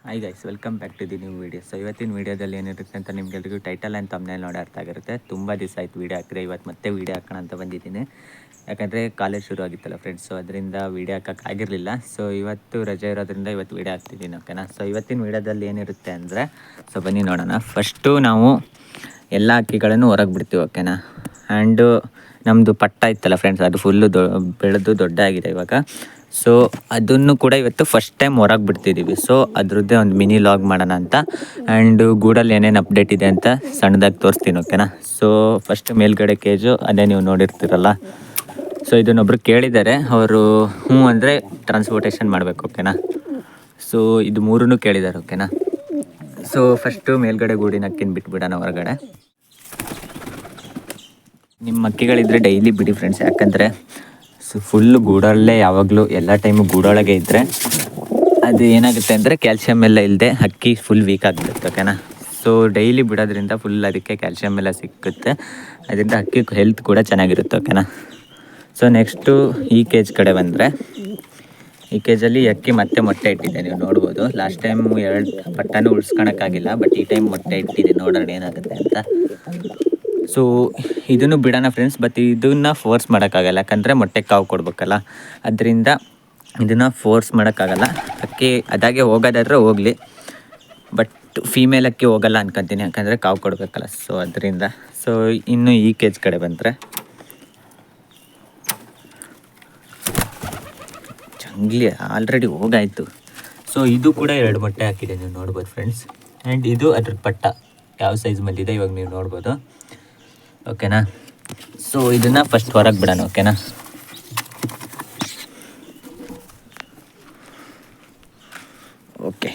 Hi guys, welcome back to the new video. So ಇವತ್ತಿನ ವೀಡಿಯೋದಲ್ಲಿ ಏನಿರುತ್ತೆ ಅಂತ ನಿಮ್ಗೆಲ್ರಿಗೂ ಟೈಟಲ್ ಆ್ಯಂಡ್ ತಮ್ನೇಲ್ ನೋಡಿ ಅರ್ಥ ಆಗಿರುತ್ತೆ. ತುಂಬ ದಿವಸ ಆಯ್ತು ವೀಡಿಯೋ ಹಾಕಿದ್ರೆ, ಇವತ್ತು ಮತ್ತೆ ವೀಡಿಯೋ ಹಾಕೋಣ ಅಂತ ಬಂದಿದ್ದೀನಿ. ಯಾಕಂದರೆ ಕಾಲೇಜ್ ಶುರು ಆಗಿತ್ತಲ್ಲ ಫ್ರೆಂಡ್ಸ್, ಸೊ ಅದರಿಂದ ವೀಡಿಯೋ ಹಾಕೋಕ್ಕಾಗಿರಲಿಲ್ಲ. ಸೊ ಇವತ್ತು ರಜೆ ಇರೋದ್ರಿಂದ ಇವತ್ತು ವೀಡಿಯೋ ಹಾಕ್ತಿದ್ದೀನಿ, ಓಕೆನಾ. ಸೊ ಇವತ್ತಿನ ವೀಡಿಯೋದಲ್ಲಿ ಏನಿರುತ್ತೆ ಅಂದರೆ, ಸೊ ಬನ್ನಿ ನೋಡೋಣ. ಫಸ್ಟು ನಾವು ಎಲ್ಲ ಅಕ್ಕಿಗಳನ್ನು ಹೊರಗೆ ಬಿಡ್ತೀವಿ, ಓಕೆನಾ. ಆ್ಯಂಡು ನಮ್ಮದು ಪಟ್ಟ ಇತ್ತಲ್ಲ ಫ್ರೆಂಡ್ಸ್, ಅದು ಫುಲ್ಲು ಬೆಳೆದು ದೊಡ್ಡ ಆಗಿದೆ ಇವಾಗ. ಸೊ ಅದನ್ನು ಕೂಡ ಇವತ್ತು ಫಸ್ಟ್ ಟೈಮ್ ಹೊರಗೆ ಬಿಡ್ತಿದ್ದೀವಿ. ಸೊ ಅದ್ರದ್ದೇ ಒಂದು ಮಿನಿ ಲಾಗ್ ಮಾಡೋಣ ಅಂತ. ಆ್ಯಂಡು ಗೂಡಲ್ಲಿ ಏನೇನು ಅಪ್ಡೇಟ್ ಇದೆ ಅಂತ ಸಣ್ಣದಾಗಿ ತೋರಿಸ್ತೀನಿ, ಓಕೆನಾ. ಸೊ ಫಸ್ಟ್ ಮೇಲ್ಗಡೆ ಕೇಜು ಅದೇ ನೀವು ನೋಡಿರ್ತೀರಲ್ಲ. ಸೊ ಇದನ್ನೊಬ್ರು ಕೇಳಿದ್ದಾರೆ, ಅವರು ಹ್ಞೂ ಅಂದರೆ ಟ್ರಾನ್ಸ್ಪೋರ್ಟೇಷನ್ ಮಾಡಬೇಕು, ಓಕೆನಾ. ಸೊ ಇದು ಮೂರೂ ಕೇಳಿದ್ದಾರೆ, ಓಕೆನಾ. ಸೊ ಫಸ್ಟು ಮೇಲ್ಗಡೆ ಗೂಡಿನ ಅಕ್ಕಿನ ಬಿಟ್ಬಿಡೋಣ ಹೊರಗಡೆ. ನಿಮ್ಮ ಅಕ್ಕಿಗಳಿದ್ದರೆ ಡೈಲಿ ಬಿಡಿ ಫ್ರೆಂಡ್ಸ್, ಯಾಕಂದರೆ ಫುಲ್ಲು ಗೂಡಲ್ಲೇ ಯಾವಾಗಲೂ ಎಲ್ಲ ಟೈಮು ಗೂಡೊಳಗೆ ಇದ್ದರೆ ಅದು ಏನಾಗುತ್ತೆ ಅಂದರೆ ಕ್ಯಾಲ್ಶಿಯಮ್ ಎಲ್ಲ ಇಲ್ಲದೆ ಅಕ್ಕಿ ಫುಲ್ ವೀಕ್ ಆಗಿಬಿಡುತ್ತೆ, ಓಕೆನಾ. ಸೊ ಡೈಲಿ ಬಿಡೋದ್ರಿಂದ ಫುಲ್ ಅದಕ್ಕೆ ಕ್ಯಾಲ್ಶಿಯಮ್ ಎಲ್ಲ ಸಿಕ್ಕುತ್ತೆ, ಅದರಿಂದ ಅಕ್ಕಿ ಹೆಲ್ತ್ ಕೂಡ ಚೆನ್ನಾಗಿರುತ್ತೆ, ಓಕೆನಾ. ಸೊ ನೆಕ್ಸ್ಟು ಈ ಕೇಜ್ ಕಡೆ ಬಂದರೆ, ಈ ಕೇಜಲ್ಲಿ ಅಕ್ಕಿ ಮತ್ತೆ ಮೊಟ್ಟೆ ಇಟ್ಟಿದೆ, ನೀವು ನೋಡ್ಬೋದು. ಲಾಸ್ಟ್ ಟೈಮು 2 ಪಟ್ಟನೂ ಉಳಿಸ್ಕೊಳಕ್ಕಾಗಿಲ್ಲ, ಬಟ್ ಈ ಟೈಮ್ ಮೊಟ್ಟೆ ಇಟ್ಟಿದೆ, ನೋಡೋಣ ಏನಾಗುತ್ತೆ ಅಂತ. ಸೊ ಇದನ್ನು ಬಿಡೋಣ ಫ್ರೆಂಡ್ಸ್, ಬಟ್ ಇದನ್ನು ಫೋರ್ಸ್ ಮಾಡೋಕ್ಕಾಗಲ್ಲ, ಯಾಕಂದರೆ ಮೊಟ್ಟೆ ಕಾವು ಕೊಡ್ಬೇಕಲ್ಲ, ಅದರಿಂದ ಇದನ್ನು ಫೋರ್ಸ್ ಮಾಡೋಕ್ಕಾಗಲ್ಲ. ಅಕ್ಕಿ ಅದಾಗೆ ಹೋಗೋದಾದ್ರೆ ಹೋಗಲಿ, ಬಟ್ ಫೀಮೇಲ್ ಅಕ್ಕಿ ಹೋಗಲ್ಲ ಅನ್ಕೊತೀನಿ, ಯಾಕಂದರೆ ಕಾವು ಕೊಡಬೇಕಲ್ಲ. ಸೊ ಅದರಿಂದ. ಸೊ ಇನ್ನು ಈ ಕೇಜ್ ಕಡೆ ಬಂದರೆ, ಜಂಗ್ಲಿ ಆಲ್ರೆಡಿ ಹೋಗಾಯಿತು. ಸೊ ಇದು ಕೂಡ 2 ಮೊಟ್ಟೆ ಹಾಕಿದೆ, ನೀವು ನೋಡ್ಬೋದು ಫ್ರೆಂಡ್ಸ್. ಆ್ಯಂಡ್ ಇದು ಅದ್ರ ಪಟ್ಟ ಯಾವ ಸೈಜ್ ಬಂದಿದೆ ಇವಾಗ ನೀವು ನೋಡ್ಬೋದು, ಓಕೆನಾ. ಸೊ ಇದನ್ನು ಫಸ್ಟ್ ಹೊರಗೆ ಬಿಡೋಣ, ಓಕೆನಾ. ಓಕೆ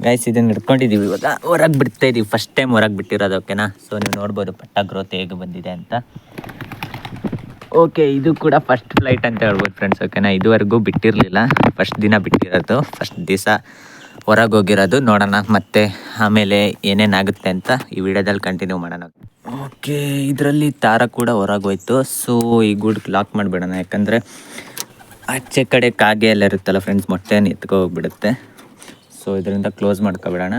ಗೈಸ್, ಇದನ್ನು ಹಿಡ್ಕೊಂಡಿದ್ದೀವಿ, ಇವಾಗ ಹೊರಗೆ ಬಿಡ್ತಾ ಇದ್ದೀವಿ. ಫಸ್ಟ್ ಟೈಮ್ ಹೊರಗೆ ಬಿಟ್ಟಿರೋದು, ಓಕೆನಾ. ಸೊ ನೀವು ನೋಡ್ಬೋದು ಪಟ್ಟ ಗ್ರೋತ್ ಹೇಗೆ ಬಂದಿದೆ ಅಂತ. ಓಕೆ, ಇದು ಕೂಡ ಫಸ್ಟ್ ಫ್ಲೈಟ್ ಅಂತ ಹೇಳ್ಬೋದು ಫ್ರೆಂಡ್ಸ್, ಓಕೆನಾ. ಇದುವರೆಗೂ ಬಿಟ್ಟಿರಲಿಲ್ಲ, ಫಸ್ಟ್ ದಿನ ಬಿಟ್ಟಿರೋದು, ಫಸ್ಟ್ ದಿವಸ ಹೊರಗೆ ಹೋಗಿರೋದು. ನೋಡೋಣ ಮತ್ತೆ ಆಮೇಲೆ ಏನೇನಾಗುತ್ತೆ ಅಂತ ಈ ವಿಡಿಯೋದಲ್ಲಿ ಕಂಟಿನ್ಯೂ ಮಾಡೋಣ. ಓಕೆ, ಇದರಲ್ಲಿ ದಾರ ಕೂಡ ಹೊರಗೆ ಹೋಯ್ತು. ಸೊ ಈ ಗೂಡು ಲಾಕ್ ಮಾಡಿಬಿಡೋಣ, ಯಾಕಂದರೆ ಆಚೆ ಕಡೆ ಕಾಗೆ ಎಲ್ಲ ಇರುತ್ತಲ್ಲ ಫ್ರೆಂಡ್ಸ್, ಮೊಟ್ಟೆಯನ್ನು ಎತ್ಕೊ ಹೋಗ್ಬಿಡುತ್ತೆ. ಸೊ ಇದರಿಂದ ಕ್ಲೋಸ್ ಮಾಡ್ಕೊಬಿಡೋಣ.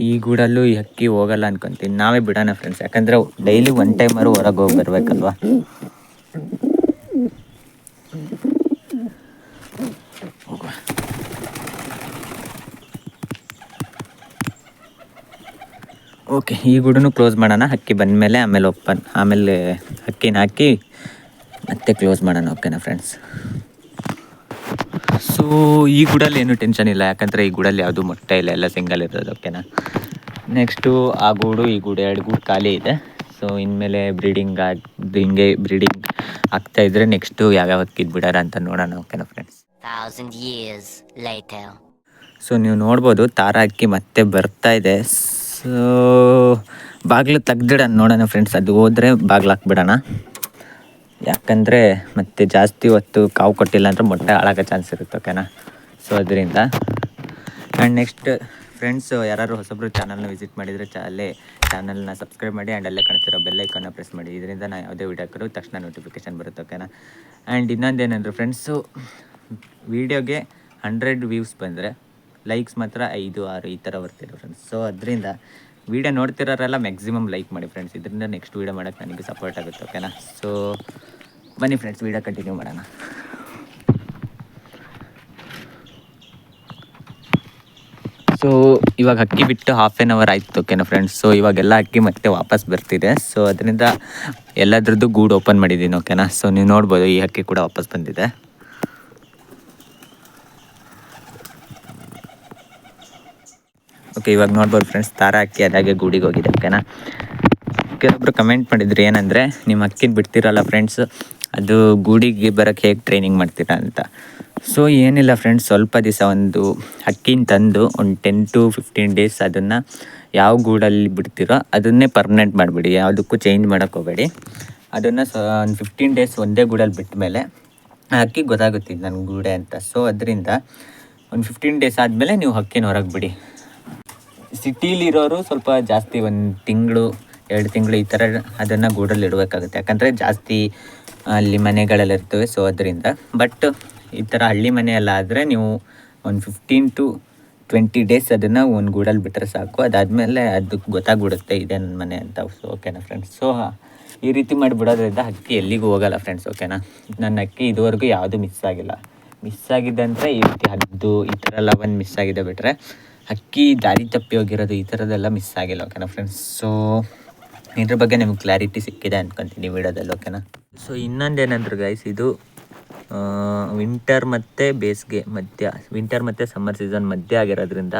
ಈ ಗೂಡಲ್ಲೂ ಈ ಅಕ್ಕಿ ಹೋಗಲ್ಲ ಅನ್ಕೊತೀನಿ, ನಾವೇ ಬಿಡೋಣ ಫ್ರೆಂಡ್ಸ್, ಯಾಕಂದರೆ ಡೈಲಿ 1 ಟೈಮರು ಹೊರಗೆ ಹೋಗಿ ಬರಬೇಕಲ್ವ. ಓಕೆ, ಈ ಗೂಡನ್ನು ಕ್ಲೋಸ್ ಮಾಡೋಣ. ಅಕ್ಕಿ ಬಂದಮೇಲೆ ಆಮೇಲೆ ಅಕ್ಕಿನ ಹಾಕಿ ಮತ್ತೆ ಕ್ಲೋಸ್ ಮಾಡೋಣ, ಓಕೆನಾ ಫ್ರೆಂಡ್ಸ್. ಸೊ ಈ ಗೂಡಲ್ಲಿ ಏನೂ ಟೆನ್ಷನ್ ಇಲ್ಲ, ಯಾಕಂದರೆ ಈ ಗೂಡಲ್ಲಿ ಯಾವುದು ಮೊಟ್ಟೆ ಇಲ್ಲ, ಎಲ್ಲ ಸಿಂಗಲ್ ಇರೋದು, ಓಕೆನಾ. ನೆಕ್ಸ್ಟು ಆ ಗೂಡು ಈ ಗೂಡು 2 ಗೂಡು ಖಾಲಿ ಇದೆ. ಸೊ ಇನ್ಮೇಲೆ ಹಿಂಗೆ ಬ್ರೀಡಿಂಗ್ ಆಗ್ತಾಯಿದ್ರೆ ನೆಕ್ಸ್ಟು ಯಾವ್ಯಾವ ಅಕ್ಕಿದು ಬಿಡೋಣ ಅಂತ ನೋಡೋಣ, ಓಕೆನಾ ಫ್ರೆಂಡ್ಸ್. 1000 years later. ಸೊ ನೀವು ನೋಡ್ಬೋದು ತಾರ ಅಕ್ಕಿ ಮತ್ತೆ ಬರ್ತಾ ಇದೆ. ಸೊ ಬಾಗಿಲು ತೆಗ್ದಿಡೋಣ, ನೋಡೋಣ ಫ್ರೆಂಡ್ಸ್. ಅದು ಹೋದರೆ ಬಾಗಿಲು ಹಾಕ್ಬಿಡೋಣ, ಯಾಕಂದರೆ ಮತ್ತೆ ಜಾಸ್ತಿ ಹೊತ್ತು ಕಾವು ಕೊಟ್ಟಿಲ್ಲ ಅಂದರೆ ಮೊಟ್ಟೆ ಹಾಳಾಗೋ ಚಾನ್ಸ್ ಇರುತ್ತೆ, ಓಕೆನಾ. ಸೊ ಅದರಿಂದ. ಆ್ಯಂಡ್ ನೆಕ್ಸ್ಟ್ ಫ್ರೆಂಡ್ಸ್, ಯಾರು ಹೊಸಬ್ರು ಚಾನಲ್ನ ವಿಸಿಟ್ ಮಾಡಿದರೆ ಚಾನಲ್ನ ಸಬ್ಸ್ಕ್ರೈಬ್ ಮಾಡಿ, ಆ್ಯಂಡ್ ಅಲ್ಲೇ ಕಾಣ್ತಿರೋ ಬೆಲ್ಲೈಕನ್ನ ಪ್ರೆಸ್ ಮಾಡಿ. ಇದರಿಂದ ನಾನು ಯಾವುದೇ ವೀಡಿಯೋ ಹಾಕಿದ್ರು ತಕ್ಷಣ ನೋಟಿಫಿಕೇಷನ್ ಬರುತ್ತೆ, ಓಕೆನಾ. ಆ್ಯಂಡ್ ಇನ್ನೊಂದೇನೆಂದ್ರೆ ಫ್ರೆಂಡ್ಸು, ವೀಡಿಯೋಗೆ 100 ವ್ಯೂಸ್ ಬಂದರೆ ಲೈಕ್ಸ್ ಮಾತ್ರ 5, 6 ಈ ಥರ ಬರ್ತಿರೋ ಫ್ರೆಂಡ್ಸ್. ಸೊ ಅದರಿಂದ ವೀಡಿಯೋ ನೋಡ್ತಿರೋರೆಲ್ಲ ಮ್ಯಾಕ್ಸಿಮಮ್ ಲೈಕ್ ಮಾಡಿ ಫ್ರೆಂಡ್ಸ್, ಇದರಿಂದ ನೆಕ್ಸ್ಟ್ ವೀಡಿಯೋ ಮಾಡೋಕ್ಕೆ ನನಗೆ ಸಪೋರ್ಟ್ ಆಗುತ್ತೆ, ಓಕೆನಾ. ಸೊ ಬನ್ನಿ ಫ್ರೆಂಡ್ಸ್, ವೀಡಿಯೋ ಕಂಟಿನ್ಯೂ ಮಾಡೋಣ. ಸೊ ಇವಾಗ ಅಕ್ಕಿ ಬಿಟ್ಟು 1/2 hour ಆಯಿತು, ಓಕೆನಾ ಫ್ರೆಂಡ್ಸ್. ಸೊ ಇವಾಗೆಲ್ಲ ಅಕ್ಕಿ ಮತ್ತೆ ವಾಪಸ್ ಬರ್ತಿದೆ. ಸೊ ಅದರಿಂದ ಎಲ್ಲದ್ರದ್ದು ಗೂಡು ಓಪನ್ ಮಾಡಿದ್ದೀನಿ, ಓಕೆನಾ. ಸೊ ನೀವು ನೋಡ್ಬೋದು ಈ ಅಕ್ಕಿ ಕೂಡ ವಾಪಸ್ ಬಂದಿದೆ. ಓಕೆ, ಇವಾಗ ನೋಡ್ಬೋದು ಫ್ರೆಂಡ್ಸ್, ತಾರ ಅಕ್ಕಿ ಅದಾಗೆ ಗೂಡಿಗೆ ಹೋಗಿದೆ, ಓಕೆನಾ. ಕೆಲವೊಬ್ರು ಕಮೆಂಟ್ ಮಾಡಿದ್ರು ಏನಂದರೆ, ನಿಮ್ಮ ಅಕ್ಕಿನ ಬಿಡ್ತಿರಲ್ಲ ಫ್ರೆಂಡ್ಸ್, ಅದು ಗೂಡಿಗೆ ಬರೋಕ್ಕೆ ಹೇಗೆ ಟ್ರೈನಿಂಗ್ ಮಾಡ್ತೀರಾ ಅಂತ. ಸೊ ಏನಿಲ್ಲ ಫ್ರೆಂಡ್ಸ್, ಸ್ವಲ್ಪ ದಿವಸ ಒಂದು ಅಕ್ಕಿನ ತಂದು ಒಂದು 10 to 15 days ಅದನ್ನು ಯಾವ ಗೂಡಲ್ಲಿ ಬಿಡ್ತಿರೋ ಅದನ್ನೇ ಪರ್ಮನೆಂಟ್ ಮಾಡಿಬಿಡಿ, ಯಾವುದಕ್ಕೂ ಚೇಂಜ್ ಮಾಡೋಕ್ಕೆ ಹೋಗಬೇಡಿ. ಅದನ್ನು ಒಂದು 15 days ಒಂದೇ ಗೂಡಲ್ಲಿ ಬಿಟ್ಟ ಮೇಲೆ ಅಕ್ಕಿ ಗೊತ್ತಾಗುತ್ತೆ ಇದು ನನ್ನ ಗೂಡೆ ಅಂತ. ಸೊ ಅದರಿಂದ ಒಂದು 15 days ಆದಮೇಲೆ ನೀವು ಅಕ್ಕಿನ ಹೊರಗೆ ಬಿಡಿ. ಸಿಟೀಲಿರೋರು ಸ್ವಲ್ಪ ಜಾಸ್ತಿ 1 ತಿಂಗಳು 2 ತಿಂಗಳು ಈ ಥರ ಅದನ್ನು ಗೂಡಲ್ಲಿ ಇಡಬೇಕಾಗುತ್ತೆ, ಯಾಕಂದರೆ ಜಾಸ್ತಿ ಅಲ್ಲಿ ಮನೆಗಳೆಲ್ಲ ಇರ್ತವೆ. ಸೊ ಅದರಿಂದ. ಬಟ್ ಈ ಥರ ಹಳ್ಳಿ ಮನೆಯೆಲ್ಲ ಆದರೆ ನೀವು ಒಂದು 15 to 20 ಡೇಸ್ ಅದನ್ನು ಒಂದು ಗೂಡಲ್ಲಿ ಬಿಟ್ಟರೆ ಸಾಕು. ಅದಾದಮೇಲೆ ಅದಕ್ಕೆ ಗೊತ್ತಾಗ್ಬಿಡುತ್ತೆ ಇದೇ ನನ್ನ ಮನೆ ಅಂತ. ಸೊ ಓಕೆನಾ ಫ್ರೆಂಡ್ಸ್. ಸೊ ಈ ರೀತಿ ಮಾಡಿ ಬಿಡೋದ್ರಿಂದ ಹಕ್ಕಿ ಎಲ್ಲಿಗೂ ಹೋಗಲ್ಲ ಫ್ರೆಂಡ್ಸ್. ಓಕೆನಾ, ನನ್ನ ಹಕ್ಕಿ ಇದುವರೆಗೂ ಯಾವುದೂ ಮಿಸ್ ಆಗಿಲ್ಲ. ಮಿಸ್ ಆಗಿದೆ ಅಂದರೆ ಈ ರೀತಿ ಹದ್ದು ಈ ಥರ ಎಲ್ಲ ಒಂದು ಮಿಸ್ ಆಗಿದೆ ಬಿಟ್ಟರೆ ಹಕ್ಕಿ ದಾರಿ ತಪ್ಪಿ ಹೋಗಿರೋದು ಈ ಥರದ್ದೆಲ್ಲ ಮಿಸ್ ಆಗಿಲ್ಲ. ಓಕೆನಾ ಫ್ರೆಂಡ್ಸ್. ಸೊ ಇದ್ರ ಬಗ್ಗೆ ನಿಮ್ಗೆ ಕ್ಲಾರಿಟಿ ಸಿಕ್ಕಿದೆ ಅಂದ್ಕೊತೀನಿ ವಿಡಿಯೋದಲ್ಲಿ. ಓಕೆನಾ. ಸೊ ಇನ್ನೊಂದೇನಂದ್ರೆ ಗೈಸ್, ಇದು ವಿಂಟರ್ ಮತ್ತು ಬೇಸಿಗೆ ಮಧ್ಯ, ವಿಂಟರ್ ಮತ್ತು ಸಮ್ಮರ್ ಸೀಸನ್ ಮಧ್ಯೆ ಆಗಿರೋದ್ರಿಂದ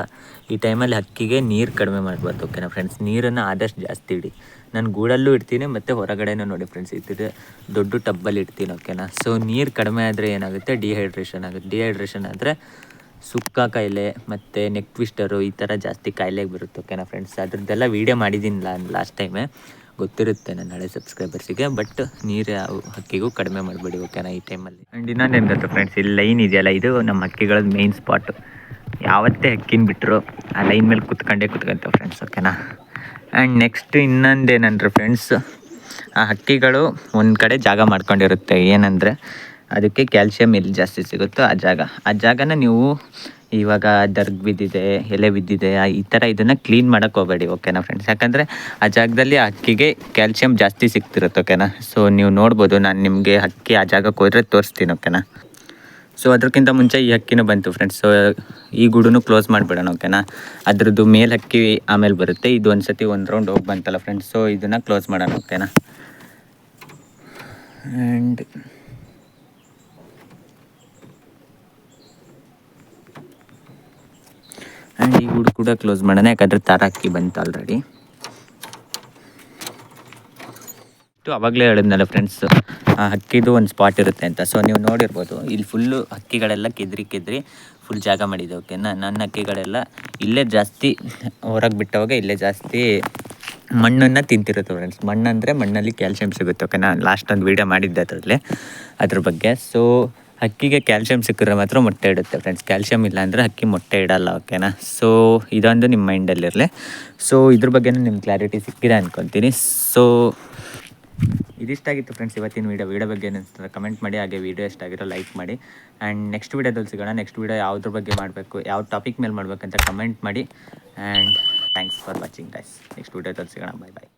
ಈ ಟೈಮಲ್ಲಿ ಹಕ್ಕಿಗೆ ನೀರು ಕಡಿಮೆ ಮಾಡಬಾರ್ದು. ಓಕೆನಾ ಫ್ರೆಂಡ್ಸ್. ನೀರನ್ನು ಆದಷ್ಟು ಜಾಸ್ತಿ ಇಡಿ. ನಾನು ಗೂಡಲ್ಲೂ ಇಡ್ತೀನಿ ಮತ್ತು ಹೊರಗಡೆನೂ ನೋಡಿ ಫ್ರೆಂಡ್ಸ್, ಇದ್ರೆ ದೊಡ್ಡ ಟಬ್ಬಲ್ಲಿ ಇಡ್ತೀನಿ. ಓಕೆನಾ. ಸೊ ನೀರು ಕಡಿಮೆ ಆದರೆ ಏನಾಗುತ್ತೆ, ಡಿಹೈಡ್ರೇಷನ್ ಆಗುತ್ತೆ. ಡಿಹೈಡ್ರೇಷನ್ ಆದರೆ ಸುಕ್ಕ ಕಾಯಿಲೆ ಮತ್ತು ನೆಕ್ ಟ್ವಿಸ್ಟರು ಈ ಥರ ಜಾಸ್ತಿ ಕಾಯಿಲೆಗೆ ಬರುತ್ತೆ. ಓಕೆನಾ ಫ್ರೆಂಡ್ಸ್. ಅದ್ರದ್ದೆಲ್ಲ ವೀಡಿಯೋ ಮಾಡಿದ್ದೀನಿ ಲಾಸ್ಟ್ ಟೈಮೇ, ಗೊತ್ತಿರುತ್ತೆ ನನ್ನ ಹಳೆ ಸಬ್ಸ್ಕ್ರೈಬರ್ಸಿಗೆ. ಬಟ್ ನೀರು ಯಾವ ಹಕ್ಕಿಗೂ ಕಡಿಮೆ ಮಾಡಬೇಡಿ. ಓಕೆನಾ ಈ ಟೈಮಲ್ಲಿ. ಆ್ಯಂಡ್ ಇನ್ನೊಂದೇನು ಗೊತ್ತಾ ಫ್ರೆಂಡ್ಸ್, ಇಲ್ಲಿ ಲೈನ್ ಇದೆಯಲ್ಲ, ಇದು ನಮ್ಮ ಹಕ್ಕಿಗಳದ್ದು ಮೇಯ್ನ್ ಸ್ಪಾಟು. ಯಾವತ್ತೇ ಹಕ್ಕಿನ ಬಿಟ್ಟರು ಆ ಲೈನ್ ಮೇಲೆ ಕುತ್ಕೊಂತವೆ ಫ್ರೆಂಡ್ಸ್. ಓಕೆನಾ. ಆ್ಯಂಡ್ ನೆಕ್ಸ್ಟ್ ಇನ್ನೊಂದೇನಂದ್ರೆ ಫ್ರೆಂಡ್ಸ್, ಆ ಹಕ್ಕಿಗಳು ಒಂದು ಕಡೆ ಜಾಗ ಮಾಡ್ಕೊಂಡಿರುತ್ತೆ. ಏನಂದರೆ ಅದಕ್ಕೆ ಕ್ಯಾಲ್ಶಿಯಮ್ ಎಲ್ಲಿ ಜಾಸ್ತಿ ಸಿಗುತ್ತೋ ಆ ಜಾಗನ ನೀವು ಇವಾಗ ದರ್ಗ್ ಬಿದ್ದಿದೆ, ಎಲೆ ಬಿದ್ದಿದೆ, ಈ ಥರ ಇದನ್ನು ಕ್ಲೀನ್ ಮಾಡೋಕ್ಕೆ ಹೋಗಬೇಡಿ. ಓಕೆನಾ ಫ್ರೆಂಡ್ಸ್. ಯಾಕಂದರೆ ಆ ಜಾಗದಲ್ಲಿ ಆ ಹಕ್ಕಿಗೆ ಕ್ಯಾಲ್ಶಿಯಮ್ ಜಾಸ್ತಿ ಸಿಗ್ತಿರುತ್ತೆ. ಓಕೆನಾ. ಸೊ ನೀವು ನೋಡ್ಬೋದು, ನಾನು ನಿಮಗೆ ಹಕ್ಕಿ ಆ ಜಾಗಕ್ಕೆ ಹೋದರೆ ತೋರಿಸ್ತೀನಿ. ಓಕೆನಾ. ಸೊ ಅದಕ್ಕಿಂತ ಮುಂಚೆ ಈ ಹಕ್ಕಿನೂ ಬಂತು ಫ್ರೆಂಡ್ಸ್. ಸೊ ಈ ಗೂಡನ್ನು ಕ್ಲೋಸ್ ಮಾಡಿಬಿಡೋಣ. ಓಕೆನಾ. ಅದ್ರದ್ದು ಮೇಲೆ ಹಕ್ಕಿ ಆಮೇಲೆ ಬರುತ್ತೆ. ಇದು ಒಂದು ಸತಿ ಒಂದು ರೌಂಡ್ ಹೋಗಿ ಬಂತಲ್ಲ ಫ್ರೆಂಡ್ಸ್. ಸೊ ಇದನ್ನು ಕ್ಲೋಸ್ ಮಾಡೋಣ. ಓಕೆನಾ. ಆ್ಯಂಡ್ ಈ ಗೂಡು ಕೂಡ ಕ್ಲೋಸ್ ಮಾಡೋಣ, ಯಾಕಂದರೆ ತಾರ ಹಕ್ಕಿ ಬಂತು ಆಲ್ರೆಡಿ. ಅವಾಗಲೇ ಹೇಳಿದ್ನಲ್ಲ ಫ್ರೆಂಡ್ಸ್, ಆ ಹಕ್ಕಿದು ಒಂದು ಸ್ಪಾಟ್ ಇರುತ್ತೆ ಅಂತ. ಸೊ ನೀವು ನೋಡಿರ್ಬೋದು, ಇಲ್ಲಿ ಫುಲ್ಲು ಹಕ್ಕಿಗಳೆಲ್ಲ ಕೆದ್ರಿ ಫುಲ್ ಜಾಗ ಮಾಡಿದೆ. ಓಕೆನಾ. ನನ್ನ ಹಕ್ಕಿಗಳೆಲ್ಲ ಇಲ್ಲೇ ಜಾಸ್ತಿ ಹೊರಗೆ ಬಿಟ್ಟವಾಗ ಇಲ್ಲೇ ಜಾಸ್ತಿ ಮಣ್ಣನ್ನು ತಿಂತಿರುತ್ತೆ ಫ್ರೆಂಡ್ಸ್. ಮಣ್ಣಂದರೆ ಮಣ್ಣಲ್ಲಿ ಕ್ಯಾಲ್ಶಿಯಮ್ ಸಿಗುತ್ತೆ. ಓಕೆನಾ. ಲಾಸ್ಟ್ ಒಂದು ವೀಡಿಯೋ ಮಾಡಿದ್ದೆ ಅದ್ರ ಬಗ್ಗೆ. ಸೊ ಹಕ್ಕಿಗೆ ಕ್ಯಾಲ್ಶಿಯಮ್ ಸಿಕ್ಕಿದ್ರೆ ಮಾತ್ರ ಮೊಟ್ಟೆ ಇಡುತ್ತೆ ಫ್ರೆಂಡ್ಸ್. ಕ್ಯಾಲ್ಶಿಯಮ್ ಇಲ್ಲ ಅಂದರೆ ಹಕ್ಕಿ ಮೊಟ್ಟೆ ಇಡಲ್ಲ. ಓಕೆನಾ. ಸೊ ಇದೊಂದು ನಿಮ್ಮ ಮೈಂಡಲ್ಲಿರಲಿ. ಸೊ ಇದ್ರ ಬಗ್ಗೆನೂ ನಿಮ್ಗೆ ಕ್ಲಾರಿಟಿ ಸಿಕ್ಕಿದೆ ಅಂದ್ಕೊತೀನಿ. ಸೊ ಇದಿಷ್ಟಾಗಿತ್ತು ಫ್ರೆಂಡ್ಸ್ ಇವತ್ತಿನ ವೀಡಿಯೋ ಬಗ್ಗೆ ಏನಿಸ್ತದೆ ಕಮೆಂಟ್ ಮಾಡಿ. ಹಾಗೆ ವೀಡಿಯೋ ಇಷ್ಟಾಗಿರೋ ಲೈಕ್ ಮಾಡಿ. ಆ್ಯಂಡ್ ನೆಕ್ಸ್ಟ್ ವೀಡಿಯೋದಲ್ಲಿ ಸಿಗೋಣ. ನೆಕ್ಸ್ಟ್ ವೀಡಿಯೋ ಯಾವುದ್ರ ಬಗ್ಗೆ ಮಾಡಬೇಕು, ಯಾವ ಟಾಪಿಕ್ ಮೇಲೆ ಮಾಡಬೇಕಂತ ಕಮೆಂಟ್ ಮಾಡಿ. And thanks for watching guys. Next ವೀಡಿಯೋದಲ್ಲಿ ಸಿಗೋಣ. ಬಾಯ್ ಬಾಯ್.